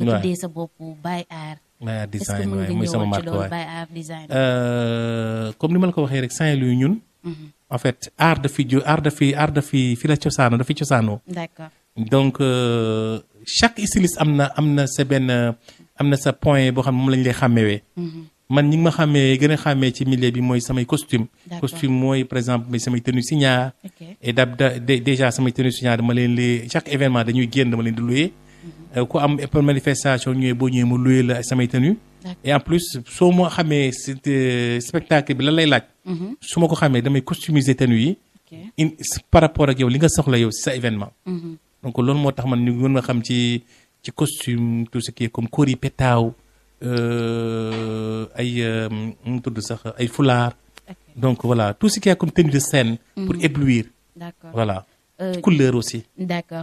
nga tuddee sa bopp Baye Art. Baye Art est-ce que design mën nga waaye mooy sama ñëwoon ci marque loolu waay. Baye Art design. Comme ni ma la ko waxee rek Saint-Louis ñun. En fait art dafi fi la cosaanoo dafi cosaanoo. d'accord. donc chaque styliste am na sa benn am na sa point boo xam ne moom lañ lay xàmmewee. man ñi ngi ma xàmmee gën a xàmmee ci milieu bi mooy samay costume. D'accord. costume mooy par exemple samay tenue signature. ok et déjà samay tenue signature dama leen li chaque événement dañuy génn dama leen di louer. ku am manifestation ñëwee boo ñëwee mu louer la samay tenue. et en plus soo ma xamee spectacle bi lan lay laaj. su ma ko xamee damay customiser tenue yi. ok par rapport ak yow li nga soxla yow si sa événement. donc loolu moo tax man ñu mën nga xam ci costume tout ce qui est comme kori pétaaw ay mu tudd sax ay foulard. ok donc voilà tout ce qui est comme tenue de scène. pour éblouir. d'accord. voilà couleur aussi. d'accord.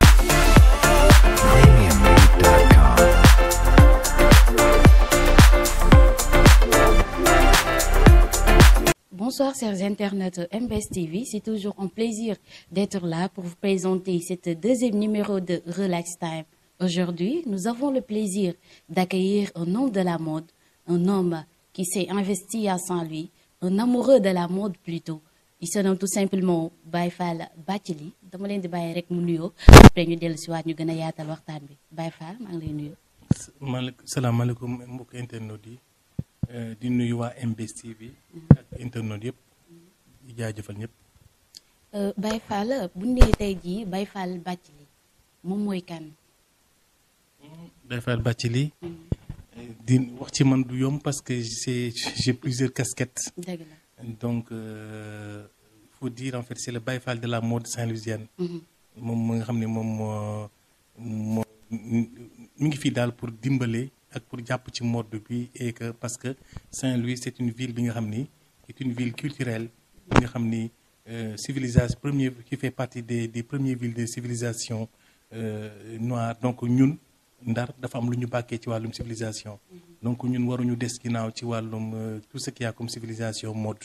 Bonsoir chers internautes MBS TV, c'est toujours un plaisir d'être là pour vous présenter cette deuxième numéro de Relax Time. Aujourd'hui, nous avons le plaisir d'accueillir un homme de la mode, un homme qui s'est investi à Saint-Louis, un amoureux de la mode plutôt. Il se nomme tout simplement Baye Fall Bathily. dama leen di bàyyi rek mu nuyoo après ñu dellu si waat ñu gën a yaatal waxtaan bi Baye Fall maa ngi lay nuyu. salaamaaleykum mbokk internautes yi di nuyu waa MBS TV ak internautes yëpp di jaajëfal ñëpp. Baye Fall bu ñu nee tey jii Baye Fall Bathily moom mooy kan. Baye Fall Bathily di wax ci man du yomb parce que j'ai plusieurs casquettes. dëgg la. donc faut dire en fait c'est le Baye Fall de la mode saint-louisienne. moom mu nga xam ne moom moo mi ngi fii daal pour dimbale ak pour jàpp ci mode bi et que parce que Saint-Louis c'est une ville bi nga xam ni c'est une ville culturelle bi nga xam ni civilisation premier qui fait partie des premières villes de civilisation noire donc ñun Ndar dafa am lu ñu bàkkee ci wàllum civilisation. donc ñun waruñu des ginnaaw ci wàllum tout ce qu'il y a comme civilisation mode.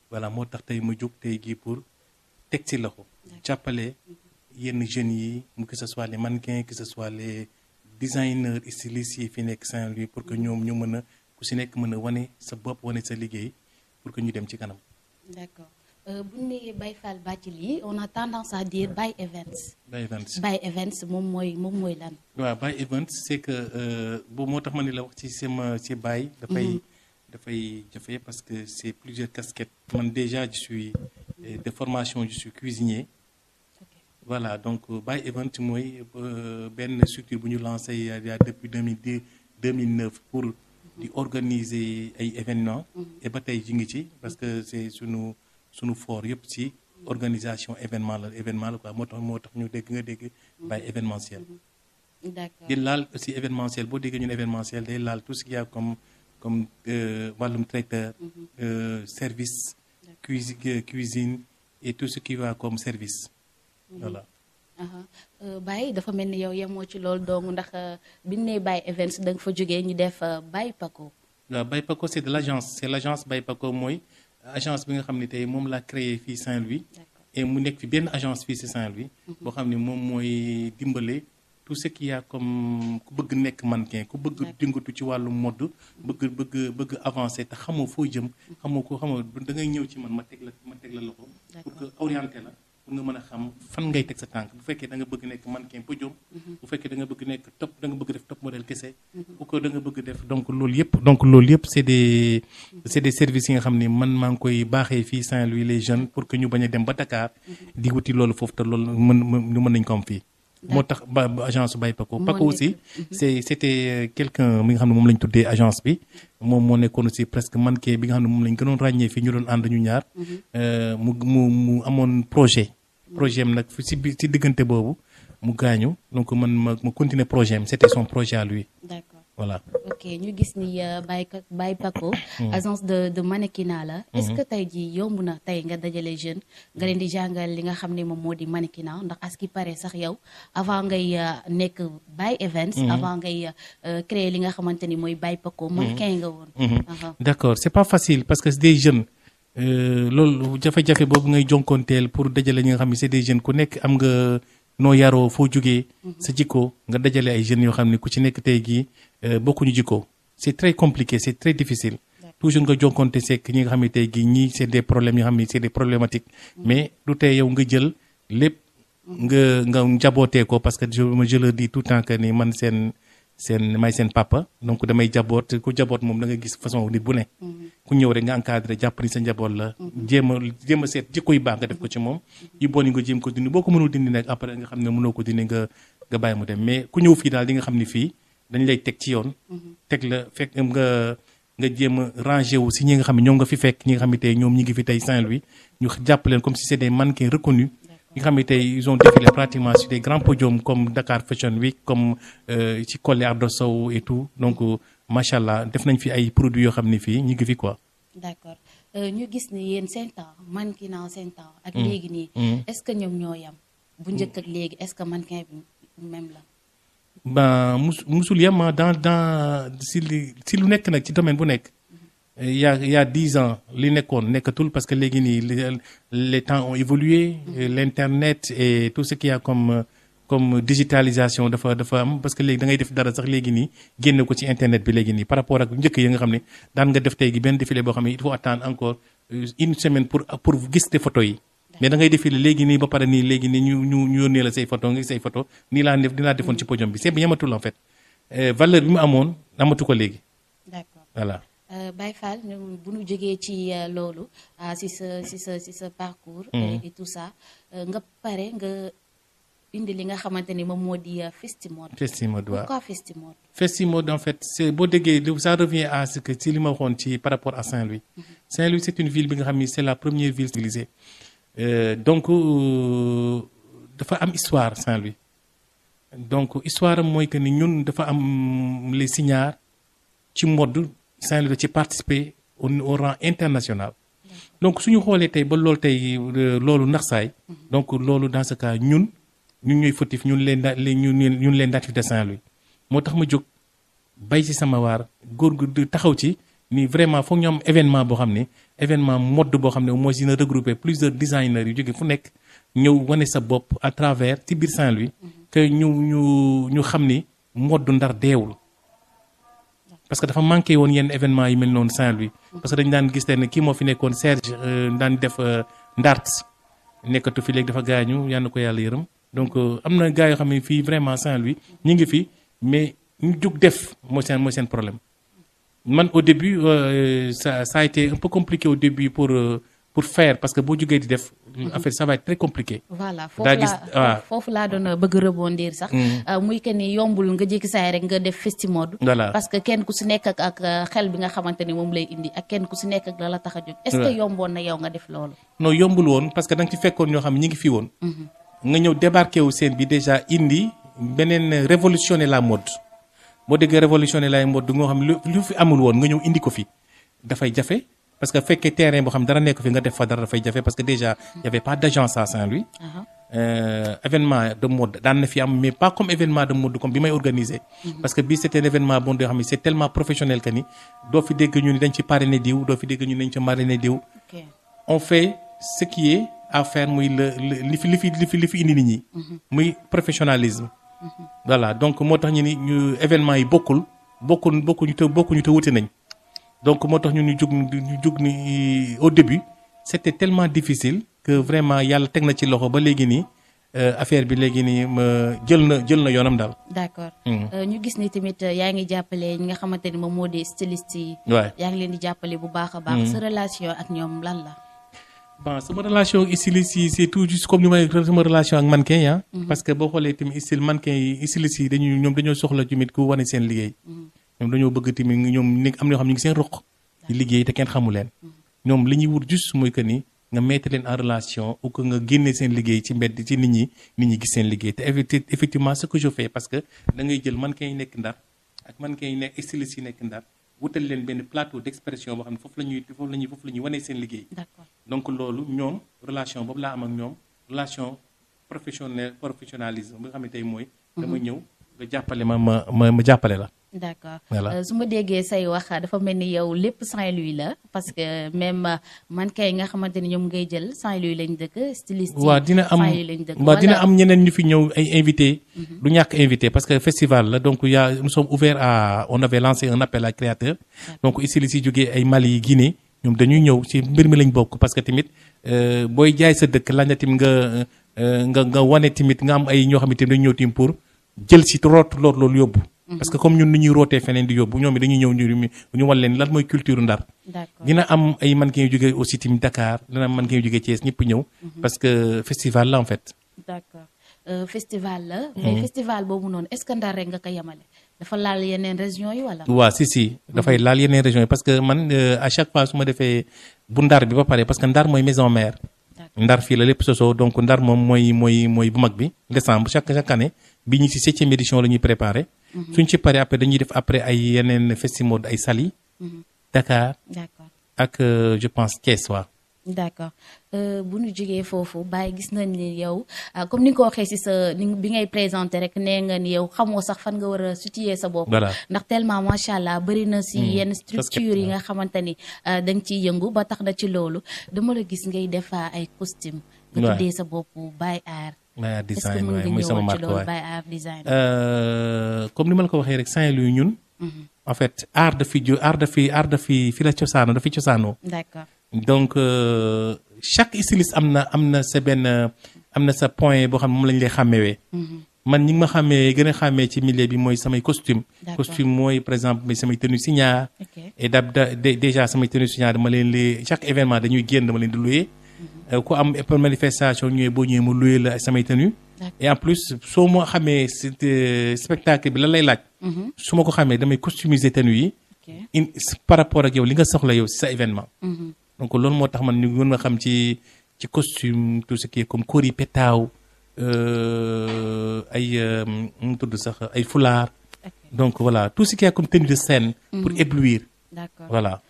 voilà moo tax tey ma jóg tey gii pour teg ci loxo. jàppale yenn jeunes yi que ce soit les mannequins que ce soit les designers stylistes yi fi nekk Saint-Louis pour que ñoom ñu mën a ku si nekk mën a wane sa bopp wane sa liggéey pour que ñu dem ci kanam. d'accord bu ñu nee Baye Fall Bathily on a tendance à dire Baye Events. Baye Events moom mooy lan. waaw Baye Events c'est que boobu moo tax ma ne la wax ci Baye. dafay jafe parce que c'est plusieurs casquettes. man déjà je suis de formation je suis cuisinier. voilà donc Baye Events mooy benn structure bu ñu lancé il y a depuis 2009 pour di organiser ay événements. et ba tey ji ngi ci parce que c'est sunu fort yëpp ci organisation événement la quoi moo tax ñu dégg Baye événementiel. d'accord di laal aussi événementiel boo déggee ñun événementiel day laal tout ce qu'il y a comme wàllum traiteur. service cuisine et tout ce qui va comme service. voilà. Baye dafa mel ni yow yemoo ci loolu donc ndax bi ñu nee Baye Events da nga fa jógee ñu def Baye Paco. waaw Baye Paco c'est de l'agence Baye Paco mooy agence bi nga xam ne tey moom laa créé fii Saint-Louis. et mu nekk fi benn agence fii ci Saint-Louis. boo xam ne moom mooy dimbale tout ce qu'il y a comme ku bëgg nekk mannequin ku bëgg dingatu ci wàllu mode bëgg avancer te xamoo foo jëm. xamoo da ngay ñëw ci man ma teg la loxo. pour que orienter la. pour nga mën a xam fan ngay teg sa tànk bu fekkee da nga bëgg nekk mannequin podium. bu fekkee da nga bëgg nekk da nga bëgg def top modèle kese. bu ko da nga bëgg def donc loolu yëpp c'est des services yi nga xam ni man maa ngi koy baaxee fii Saint-Louis les jeunes pour que ñu bañ a dem ba Dakar. di wuti loolu foofu te loolu mën nañ ko am fii. moo tax agence Baye Paco. Paco aussi c'était quelqu'un bi nga xam ne moom lañ tuddee agence bi. moom moo nekkoon aussi presque mannequin bi nga xam ne moom lañ gënoon ràññee fii ñu doon ànd ñu ñaar. mu amoon projet am nag ci diggante boobu mu gaañu donc man ma continuer projet am c'était son projet à lui. d'accord voilà. ok ñu gis ni Baye Paco. agence de mannequinat la. est-ce que tey jii yomb na tey nga dajale jeune nga leen di jàngal li nga xam ne moom moo di mannequinat ndax à ce qui paraît sax yow avant ngay nekk Baye Events. avant ngay créer li nga xamante ni mooy Baye Paco. mannequin nga woon. d'accord c'est pas facile parce que c'est des jeunes. loolu jafe-jafe boobu ngay jonkoonteel pour dajale ñi nga xam ne c'est des jeunes ku nekk am nga noo yaroo foo jógee sa jikko nga dajale ay jeunes yoo xam ne ku ci nekk tey gii bokkuñu jikko c'est très compliqué c'est très difficile toujours nga jonkonte sekk ñi nga xam ne tey gii ñii c'est des problèmes yoo xam ne c'est des problématiques mais du tey yow nga jël lépp nga njabootee ko parce que je le dis tout le temps que ni man seen may seen papa donc damay jaboot ku jaboot moom da nga gis façon nit bu ne ku ñëw rek nga encadré jàpp ni sa njaboot la jéem a seet jikko yu baax nga def ko ci moom yu bon yi nga jéem ko dindi boo ko mënul dindi nag après nga xam ne mënoo ko dindi nga bàyyi mu dem mais ku ñëw fii daal di nga xam ne fii dañ lay teg ci yoon teg la fekk nga jéem a rangé wu si ñi nga xam ne ñoom nga fi fekk ñi nga xam ne tey ñoom ñi ngi fi tey Saint-Louis ñu jàpp leen comme si c'est des mannequins reconnus ñi nga xam ne tey ils ont défilé pratiquement sur des grands podiums comme Dakar Fashion Week comme ci Collé Ardo Sow et tout donc macha allah def nañ fi ay produits yoo xam ne fii ñu ngi fi quoi. d'accord ñu gis ni yéen seen temps mannequinat seen temps ak léegi nii. est-ce que ñoom ñoo yam bu njëkk ak léegi est-ce que mannequin bi même la. ben musul yam dans si lu nekk nag ci domaine bu nekk. il y a 10 ans li nekkoon nekkatul parce que léegi nii les temps ont évolué l'internet et tout ce qu'il y a comme digitalisation dafa am parce que léegi da ngay def dara sax léegi nii génne ko ci internet bi léegi nii par rapport ak njëkk yi nga xam ne daan nga def tey gi benn défilé boo xam ne il faut attendre encore une semaine pour gis te photos yi mais da ngay défilé léegi nii ba pare nii léegi nii ñu yónnee la say photo nga say photo nii laa defoon ci podium bi c'est bien yamatul en fait valeur bi mu amoon amatu ko léegi. D'accord. Voilà. Baye Fall bu ñu jógee ci loolu si sa parcours. Et tout ça nga pare nga indi li nga xamante ni moom moo di Festimode. Festimode waaw pourquoi Festimode. Festimode en fait c'est boo déggee ça revient à ce que ci li ma waxoon ci par rapport à Saint-Louis. Saint-Louis c'est une ville bi nga xam ni c'est la première ville civilisée donc dafa am histoire Saint-Louis donc histoire am mooy que ni ñun dafa am les signares ci mode. Saint-Louis da ci participer au rang international donc suñu xoolee tey ba loolu tey loolu nax saay donc loolu dans ce cas ñun ñooy fautif ñun les natifs de Saint-Louis moo tax ma jóg bay ci sama waar góor gu taxaw ci ni vraiment foog ñu am événement boo xam ne événement mode boo xam ne mooy dina regrouper plusieurs designers yu jóge fu nekk ñëw wane sa bopp à travers ci biir Saint-Louis que ñu xam ni mode Ndar deewul parce que dafa manqué woon yenn événement yi mel noonu Saint-Louis parce que dañu daan gis ne kii moo fi nekkoon Serge daan def ndart nekkatu fi léegi dafa gaañu yal na ko yàlla yërëm donc am na gars yoo xam ne fii vraiment Saint-Louis ñu ngi fi mais ñu jug def mooy seen problème man au début ça a été un peu compliqué au début pour faire parce que boo jugee di def affaire ça va être très compliqué. voilà foofu laa doon bëgg rebondir sax. muy que ni yombul nga jékki saay rek nga def Festimode. voilà parce que kenn ku si nekk ak xel bi nga xamante ni moom lay indi ak kenn ku si nekk ak la tax a jóg. est-ce que yomboon na yow nga def loolu. non yombul woon parce que da nga ci fekkoon ñoo xam ne ñi ngi fi woon. nga ñëw débarqué wu seen bi déjà indi beneen révolutionner la mode boo déggee révolutionner la mode nga xam lu fi amul woon nga ñëw indi ko fi dafay jafe. parce que fekkee terrain boo xam dara nekk fi nga def fa dara dafay jafe parce que déjà y avait pas d'agence à Saint-Louis. Événement de mode daan na fi am mais pas comme événement de mode comme bi may organiser. parce que bii c'était un événement bon yoo xam ne c'est tellement professionnel que ni doo fi dégg ñu ni dañ ci parrainer diw doo fi dégg ñu dañ ci marrainer diw. on fait ce qui est à faire muy li fi indi nit ñi. muy professionnalisme. voilà donc moo tax ñu événement yi bokkuñu te wute nañ. donc moo tax ñu jug ni au début c'était tellement difficile que vraiment yàlla teg na ci loxo ba léegi nii affaire bi léegi nii jël na yoonam daal. d'accord ñu gis ni tamit yaa ngi jàppale ñi nga xamante ni moom moo di styliste yi. waay yaa ngi leen di jàppale bu baax a baax. sa relation ak ñoom lan la. bon sama relation ak styliste yi c'est tout juste comme ni may sama relation ak mannequin ya parce que boo xoolee tamit mannequin yi styliste yi ñoom dañoo soxla tamit ku wane seen liggéey. ñoom dañoo bëgg tamit ñoom am na yoo xam ñu ngi seen roq di liggéey te kenn xamu leen ñoom li ñuy wut juste mooy que ni nga mettre leen en relation ou que nga génne seen liggéey ci mbedd ci nit ñi gis seen liggéey te effectivement ce que je fais parce que da ngay jël mannequin yi nekk Ndar ak mannequin yi nekk styliste yi nekk Ndar wutal leen benn plateau d'expression boo xam ne foofu la ñuy wane seen liggéey. D'accord. Donc loolu ñoom relation boobu laa am ak ñoom relation professionnalisme bi nga xam ne tey mooy. dama ñëw nga jàppale ma jàppale la. d'accord voilà. su ma déggee say wax dafa mel ni yow lépp Saint-Louis la parce que même man kay nga xamante ni ñoom ngay jël Saint-Louis lañ dëkk styliste waaw dina am Saint-Louis lañ dëkk waaw dina am ñeneen ñu fi ñëw ay invité du ñàkk invité parce que festival la donc nous sommes ouverts à on avait lancé un appel à créateurs donc ici li si jógee ay Mali Guinée ñoom dañuy ñëw ci mbir mi lañ bokk parce que tamit booy jaay sa dëkk laaj na tamit nga wane tamit nga am ay ñoo xamante ne dañu ñëw tamit pour jël si loolu yóbbu. parce que comme ñun ni ñuy rootee feneen di yóbbu ñoom it dañuy ñëw ñu wan leen lan mooy culture Ndar. dina am ay mannequin yu jógee aussi tamit Dakar dina am mannequin yu jógee Thiès ñëpp ñëw. parce que festival la en fait. d'accord festival la. mais festival boobu noonu est-ce que Ndar rek nga ko yemale. dafa laal yeneen régions yi wala. waaw si dafay laal yeneen régions yi parce que man à chaque fois su ma defee bu Ndar bi ba pare parce que Ndar mooy maison mère. Ndar fii la lépp sosoo donc Ndar moom mooy bu mag bi décembre chaque année bi ñu ci 7e édition la ñuy préparé. suñ ci paree après dañuy def après ay yeneen festival ay Saly. Dakar. d'accord ak je pense Thiès waa. d'accord bu ñu jógee foofu Baye gis nañ ni yow comme ni nga ko waxee ci sa bi ngay présenté rek nee nga ni yow xamoo sax fan nga war a situer sa bopp. voilà ndax tellement macha allah bëri na ci yenn structure yi nga xamante ni da nga ciy yëngu ba tax na ci loolu dama la gis ngay def ay costume nga tuddee sa bopp Baye Art. Baye Art design est-ce que mën nga mooy sama ñëwaat ci marque loolu Baye Art design. comme ni ma la ko waxee rek Saint-Louis ñun. en fait art dafi fi la cosaanoo dafi cosaanoo. d'accord. donc chaque styliste am na sa benn am na sa point boo xam ne moom lañ lay xàmmewee. man ñi ngi ma xàmmee gën a xàmmee ci milieu bi mooy samay costume costume mooy par exemple samay tenue signature. et déjà samay tenue signature dama leen li chaque événement dañuy génn dama leen di louer. ku am manifestation ñëwee boo ñëwee mu louer la samay tenue et en plus soo ma xamee spectacle bi lan lay laaj. su ma ko xamee damay customiser tenue yi. par rapport ak yow li nga soxla yow ci sa événement. donc loolu moo tax man ñu mën a xam ci costume tout ce qui est comme kori pétaaw ay mu tudd sax ay foulard. donc voilà tout ce qui est comme tenue de scène. pour éblouir. d'accord voilà.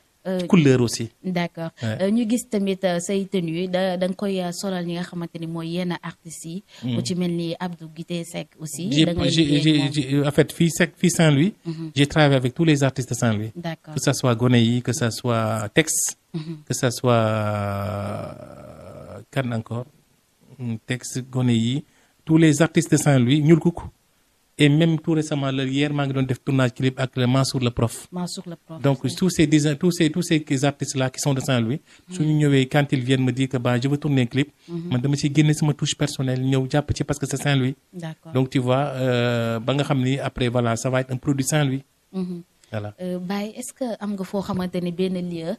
couleur aussi. d'accord ñu gis tamit say tenue da nga koy solal ñi nga xamante ni mooy yenn artistes yi. ku ci mel ni Abdou Guité Seck aussi. da ngay en fait fii Saint-Louis. j'ai travaillé avec tous les artistes de Saint-Louis. d'accord que ça soit Gone yi que ça soit Tex. que ça soit kan encore Tex Gone yi tous les artistes de Saint-Louis ñuul kuk. et même tout récemment hier maa ngi doon def tournage clip ak Mansour le prof. Donc tous ces artistes là qui sont de Saint-Louis. su ñu ñëwee quand ils viennent me dire que je veux tourner un clip. man dama ci génne sama touche personnelle ñëw jàpp ci parce que c'est Saint-Louis. D'accord. Donc tu vois ba nga xam ni après voilà ça va être un produit Saint-Louis. Voilà. Baye est-ce que am nga foo xamante ni benn lieu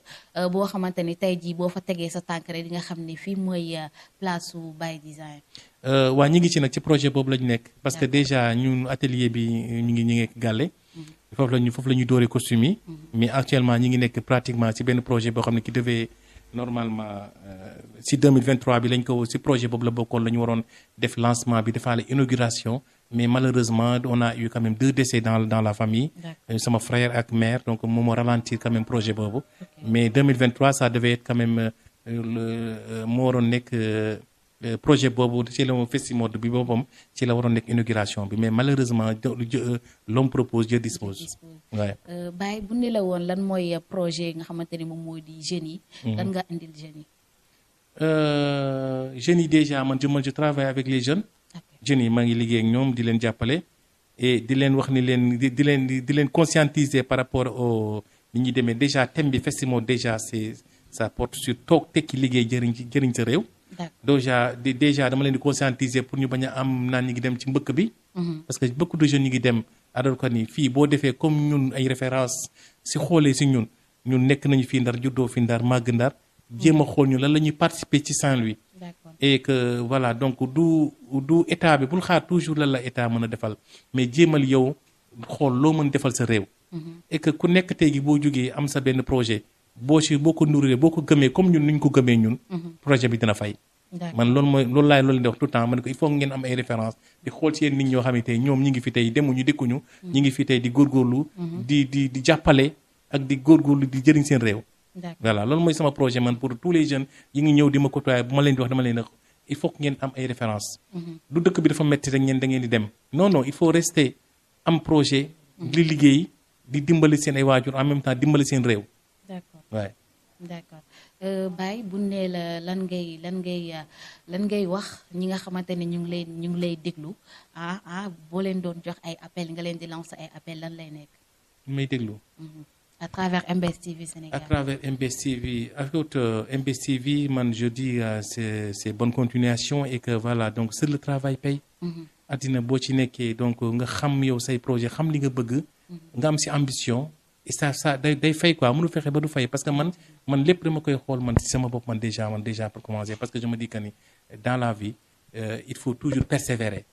boo xamante ni tey jii boo fa tegee sa tànk rek di nga xam ni fii mooy place su Baye Design. waa ñi ngi ci nag ci projet boobu la ñu nekk. parce que déjà ñun atelier bi ñu ngi gàlle. foofu la ñu dooree costume yi. mais actuellement ñi ngi nekk pratiquement ci benn projet boo xam ne qui devait normalement si 2023 bi lañ ko ci projet boobu la bokkoon la ñu waroon def lancement bi defaale inauguration. mais malheureusement on a eu quand même 2 décès dans la famille. sama frère ak mère donc moom moo ralentir quand même projet boobu. mais 2023 ça devait être quand même moo waroon nekk projet boobu ci la festival bi boppam ci la waroon nekk inauguration bi mais malheureusement l'homme propose Dieu dispose. waaye. Baye bu ne la woon lan mooy projet nga xamante ni moom moo di jeunes yi. lan nga indil jeunes yi. jeunes yi déjà man je travaille avec les jeunes. jeunes yi maa ngi liggéey ak ñoom di leen jàppale et di leen wax ni leen di leen conscientiser par rapport au ni ñuy demee déjà thème bi festival déjà ça porte sur toog tekki liggéey jëriñ sa réew. déjà dama leen di conscientiser pour ñu bañ a am naan ñi ngi dem ci mbëkk bi. parce que beaucoup de jeunes ñi ngi dem alors que ni fii boo defee comme ñun ay référence si xoolee si ñun nekk nañu fii Ndar juddoo fi Ndar màgg Ndar. jéem a xool ñu lan la ñuy participer ci Saint-Louis. et que voilà donc du état bi bul xaar toujours lan la état mën a defal mais jéemal yow xool loo mën defal sa réew. et que ku nekk tey gi boo jógee am sa benn projet boo ko nuree boo ko gëmee comme ñun ñu ko gëmee ñun. projet bi dina fay. man loolu laay di wax tout le temps man ko il faut ngeen am ay références di xool ci yéen nit ñoo xamante ne ñoom ñi ngi fi tey demuñu dikkuñu. ñi ngi fi tey di góorgóorlu. di jàppale ak di góorgóorlu di jëriñ seen réew. voilà loolu mooy sama projet man pour tous les jeunes yi ngi ñëw di ma côtoyer bu ma leen di wax dama leen wax il faut que ngeen am ay références. du dëkk bi dafa metti rek da ngeen di dem non il faut rester am projet. di liggéey di dimbali seen ay waajur en même temps dimbali seen réew. d'accord waaye. d'accord Baye bu nee la lan ngay wax ñi nga xamante ne ñu ngi lay déglu boo leen doon jox ay appel nga leen di lancer ay appel lan lay nekk. may déglu. à travers MBS TV Sénégal. À travers MBS TV, avec MBS TV, man, je dis c'est bonne continuation et que voilà, donc c'est le travail paye. Adina boo ci nekkee donc nga xam yow say projet xam li nga bëgg. nga am si ambition. Et ça day fay quoi mënu fexe ba du fay parce que man lépp dama koy xool man si sama bopp man déjà pour commencer parce que je me dis que ni dans la vie il faut toujours persévérer.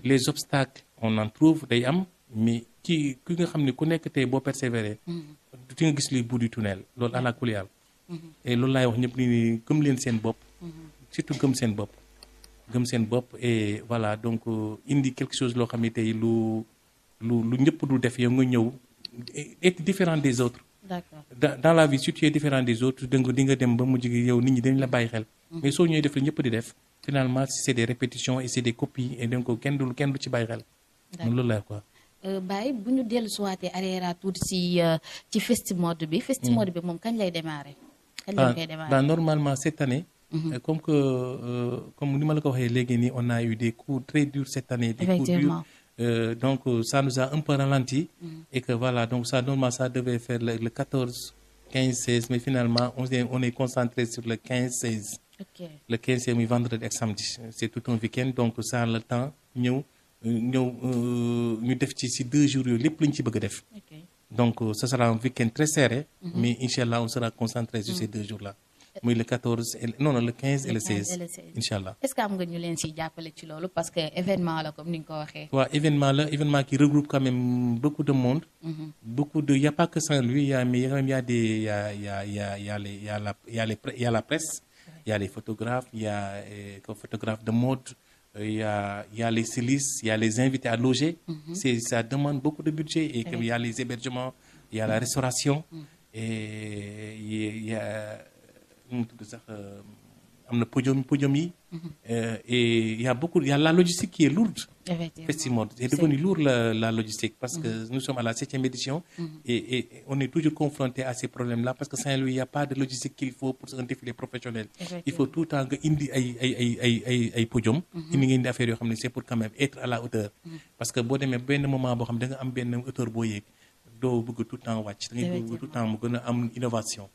Les obstacles on en trouve day am mais ki nga xam ne ku nekk tey boo persévérer. di nga gis luy bout du tunnel loolu àla kulli yàlla. et loolu laay wax ñëpp ni gëm leen seen bopp. surtout gëm seen bopp et voilà donc indi quelque chose loo xam ne tey lu ñëpp du def yow nga ñëw. Être différent des autres. D'accord. Dans la vie si tu es différent des autres di nga dem ba mujj gi yow nit ñi dañ la bàyyi xel. mais soo ñëwee def la ñëpp di def finalement c'est des répétitions et c'est des copies et donc kenn du ci bàyyi xel. loolu la quoi. Baye bu ñu dellu suwaatee arrière tuuti ci Festimode bi. Festimode bi moom kañ lay démarrer. kañ lañ koy démarrer normalement cette année. comme ni ma la ko waxee léegi nii on a eu des coups très durs cette année. des coups durs. Donc ça nous a un peu ralenti et que voilà donc ça normalement ça devait faire le 14, 15, 16 mais finalement on est concentré sur le 15, 16. Okay. Le 15 c'est muy vendredi ak samedi c'est tout un week-end donc ça le temps ñu def ci 2 jours yooyu lépp lañu ci bëgg a def. Donc ça sera un week-end très serré. Mais inchallah on sera concentré sur ces 2 jours-là. muy le 14 le 15 et le 16 incha allah. est-ce que am nga ñu leen siy jàppale ci loolu parce que événement la comme ni nga ko waxee. waaw événement qui regroupe quand même beaucoup de monde. Y a pas que Saint-Louis y a la presse. Il y a les photographes il y a photographes de mode. Il y a les stylistes il y a les invités à loger. Ça demande beaucoup de budget et il y a les hébergements il y a la restauration. Et il y a am na podium yi. Et il y a la logistique qui est lourde. Festimode c'est devenu lourd la logistique parce que nous sommes à la 7e édition. Et on est toujours confronté à ces problèmes-là parce que Saint-Louis il y a pas de logistique qu'il faut pour un défilé professionnel. Il faut tout le temps nga indi ay podium. indi nga indi affaire yoo xam ne c'est pour quand même être à la hauteur. Parce que boo demee benn moment boo xam da nga am benn hauteur boo yéeg. doo bëgg tout le temps wàcc da ngay bëgg tout le temps mu gën a am innovation.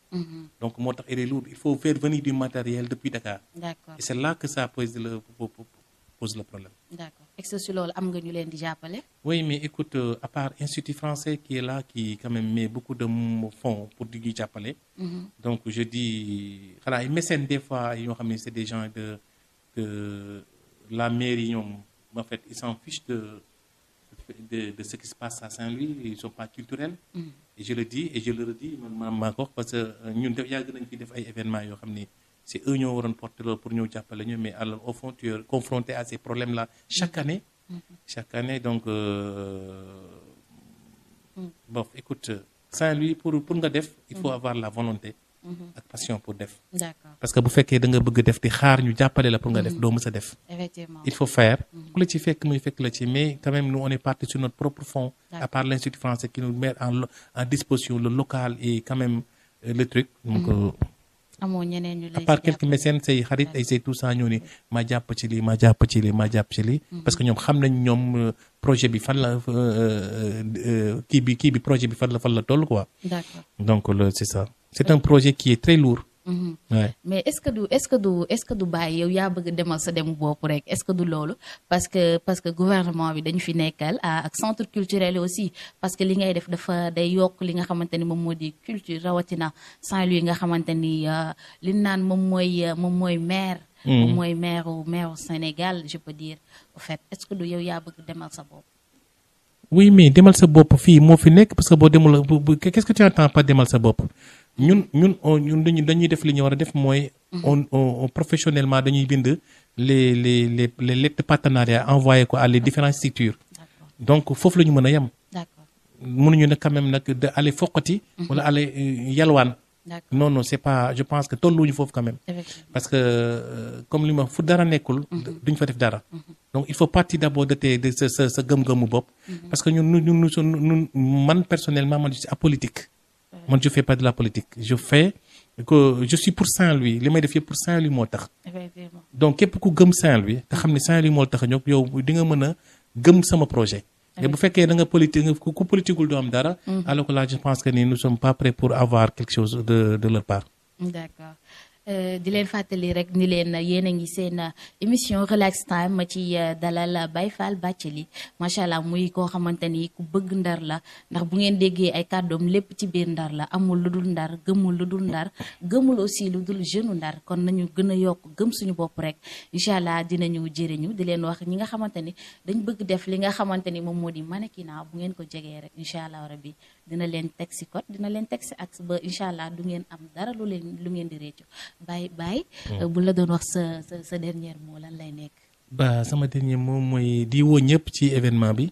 Donc moo tax il est lourd il faut faire venir du matériel depuis Dakar. D'accord. Et c'est là que ça pose le problème. D'accord. Est-ce que si loolu am nga ñu leen di jàppale. Oui mais écoute à part Institut français qui est là qui quand même met beaucoup de fonds pour di ñu jàppale. Donc je dis xanaa ay mécènes des fois yoo xam ne c'est des gens de la mairie ñoom en fait ils s'en fichent de ce qui se passe à Saint-Louis ils sont pas culturels. Et je le dis et je le redis man maa ko wax parce que ñun yàgg nañ fi def ay événements yoo xam ni c'est eux ñoo waroon porter loolu pour ñëw jàppale ñu mais alors au fond tu es confronté à ces problèmes-là chaque année. Donc bon écoute Saint-Louis pour nga def il faut avoir la volonté. ak passion pour def. D'accord. Parce que bu fekkee da nga bëgg def di xaar ñu jàppale la pour nga def doo mës a def. Effectivement. Il faut faire. ku la ci fekk muy fekk la ci mais quand même nous on est parti sur notre propre fonds. À part l'Institut français qui nous met en disposition le local et quand même le truc. Donc amoo ñeneen ñu lay à part quelques mécènes say xarit ay say tout ça ñoo ni ma jàpp ci lii. Parce que ñoom xam nañ ñoom projet bi fan la kii bi projet bi fan la toll quoi. D'accord. Donc c'est ça. C'est un projet qui est très lourd. Ouais. Mais est-ce que du bàyyi yow yaa bëgg demal sa demu bopp rek est-ce que du loolu parce que gouvernement bi dañu fi nekkal ak centre culturel aussi parce que li ngay def dafa day yokk li nga xamante ni moom moo di culture rawatina Saint-Louis nga xamante ni li naan moom mooy maire. moom mooy maire Sénégal je peux dire au fait est-ce que du yow yaa bëgg demal sa bopp. Oui mais demal sa bopp fii moo fi nekk parce que boo demul qu'est-ce que tu entends pas demal sa bopp. ñun dañuy def li ñu war a def mooy. on professionnellement dañuy bind les lettres de partenariat envoyé ko à les différentes structures. Donc foofu la ñu mën a yem. D'accord. mënuñu nag quand même nag de aller foqati. wala aller yalwaan. Non c'est pas je pense que tolluñu foofu quand même. Parce que comme li ma fu dara nekkul. duñ fa def dara. donc il faut partir d'abord de sa gëm-gëmu bopp. parce que ñun man personnellement man je suis apolitique. man je fais pas de la politique je suis pour Saint-Louis li may def yëpp pour Saint-Louis moo tax. donc képp ku gëm Saint-Louis te xam ne Saint-Louis moo tax a ñëw yow di nga mën a gëm sama projet. et bu fekkee da nga politique ku politiqueul doo am dara. alors que là je pense que ni nous sommes pas prêts pour avoir quelque chose de leur part. D'accord. di leen fàttali rek ni leen yéen a ngi seen émission Relax Time ma ci dalal Baye Fall Bathily macha allah muy koo xamante ni ku bëgg ndar la ndax bu ngeen déggee ay kàddoom lépp ci biir ndar la amul lu dul ndar gëmul lu dul ndar gëmul aussi lu dul jeune ndar kon nañu gën a yokk gëm suñu bopp rek incha allah dinañu jëriñu di leen wax ñi nga xamante ni dañ bëgg def li nga xamante ni moom moo di mannequinat bu ngeen ko jegee rek incha allah rabbi dina leen teg si code dina leen teg si axe ba incha allah du ngeen am dara lu ngeen di réccu Baye bu la doon wax sa dernier mot lan lay nekk. sama dernier mot mooy di woo ñëpp ci événement bi.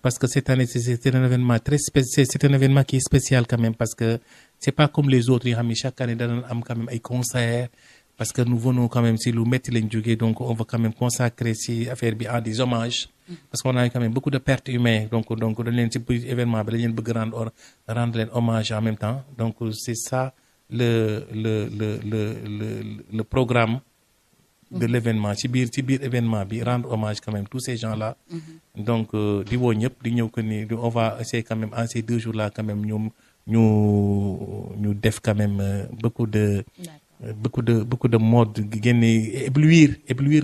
parce que cette année c'est un événement très spécial, c'est un événement qui est spécial quand même parce que c'est pas comme les autres yi xam ne chaque année danañ am quand même ay concerts parce que nous venons quand même si lu metti lañ jógee donc on va quand même consacrer si affaire bi en des hommages. parce qu'on a quand même beaucoup de pertes humaines donc dañ leen ci événement bi dañ leen bëgg rendre leen hommage en même temps donc c'est ça. le programme de l'événement ci biir événement bi rendre hommage quand même tous ces gens-là. donc di woo ñëpp di ñëw que ni on va essayer quand même en ces 2 jours-là quand même ñu def quand même beaucoup de mode génne éblouir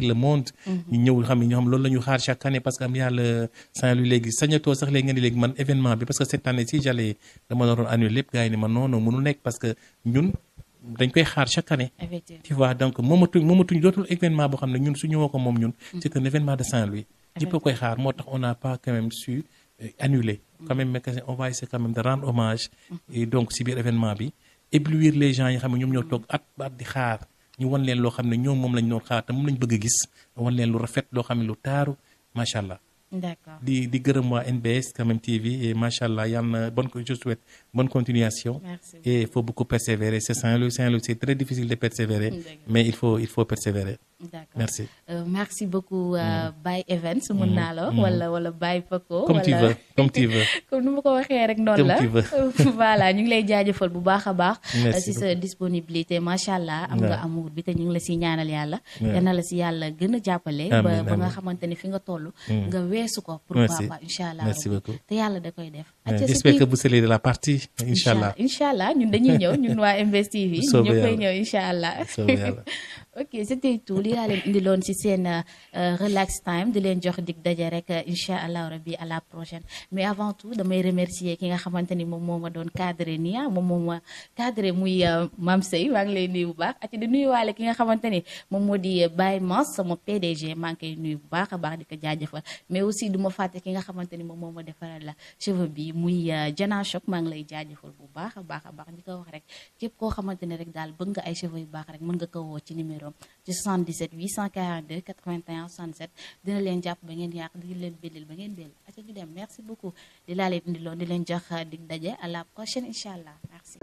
le monde. ñu ñëw xam ne ñoo xam loolu la ñu xaar chaque année parce que am yàlla Saint-Louis léegi sañatoo sax léegi nga ni léegi man événement bi parce que cette année si j'allais dama doon annuler lépp gars yi ni man non mënul nekk parce que ñun dañ koy xaar chaque année. tu vois donc moomatuñ dootul événement boo xam ne ñun su ñëwoo ko moom ñun. c'est un événement de Saint-Louis. ñëpp a koy xaar moo tax on n'a pas quand même su annuler. quand même mais on va essayer quand même de rendre hommage. et donc si biir événement bi. éblouir les gens yi xam ne ñoom ñoo toog at di xaar ñu wan leen loo xam ne ñoom moom lañ doon xaar te moom lañ bëgg a gis wan leen lu rafet loo xam ne lu taaru macha allah. D'accord. di gërëm waa NBS quand même TV et macha allah yal na je souhaite bonne continuation. Merci. Et il faut beaucoup persévérer c'est Saint-Louis c'est très difficile de persévérer. mais il faut persévérer. D'accord. Merci. Merci beaucoup Baye Evans mën naa la wala Baye Paco. comme tu veux comme nu ma ko waxee rek noonu la. voilà ñu ngi lay jaajëfal bu baax a baax. merci si sa disponibilité macha allah. am nga amour bi te ñu ngi la si ñaanal yàlla. yal na la si yàlla gën a jàppale. ba nga xamante ni fi nga toll. nga weesu ko. pourquoi pas incha allah. merci beaucoup te yàlla da koy def. j'espère que vous serez de la partie. incha allah incha allah ñun dañuy ñëw ñun waa MBS TV. ñu koy ñëw incha allah. ok c'était tout li laa leen indiloon ci seen relax time di leen jox dig daje rek incha allah rabbi à la prochaine mais avant tout damay remercier ki nga xamante ni moom moo ma doon cadré nii moom moo ma cadré muy Mame Sey maa ngi lay nuyu bu baax ak di nuyuwaale ki nga xamante ni moom moo di Baye Mass sama PDG maa ngi koy nuyu bu baax a baax di ko jaajëfal mais aussi du ma fàtte ki nga xamante ni moom moo ma defaral la cheveux bi muy Jana Shop maa ngi lay jaajëfal bu baax a baax di ko wax rek képp koo xamante ne rek daal bëgg nga ay cheveux yu baax rek mën nga ko woo ci numéro ci 77 842 81 67 dina leen jàpp ba ngeen yàq di leen bellil ba ngeen bell aca ñu dem merci beaucoup di laa leen indi loon di leen jox dig daje à la prochaine incha allah merci.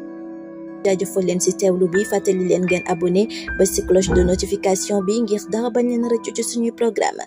jaajëfal leen ci teewlu bi fàttali leen ngeen abonné ba ci cloche de notification bi ngir dara bañ leen rëccu ci suñuy programme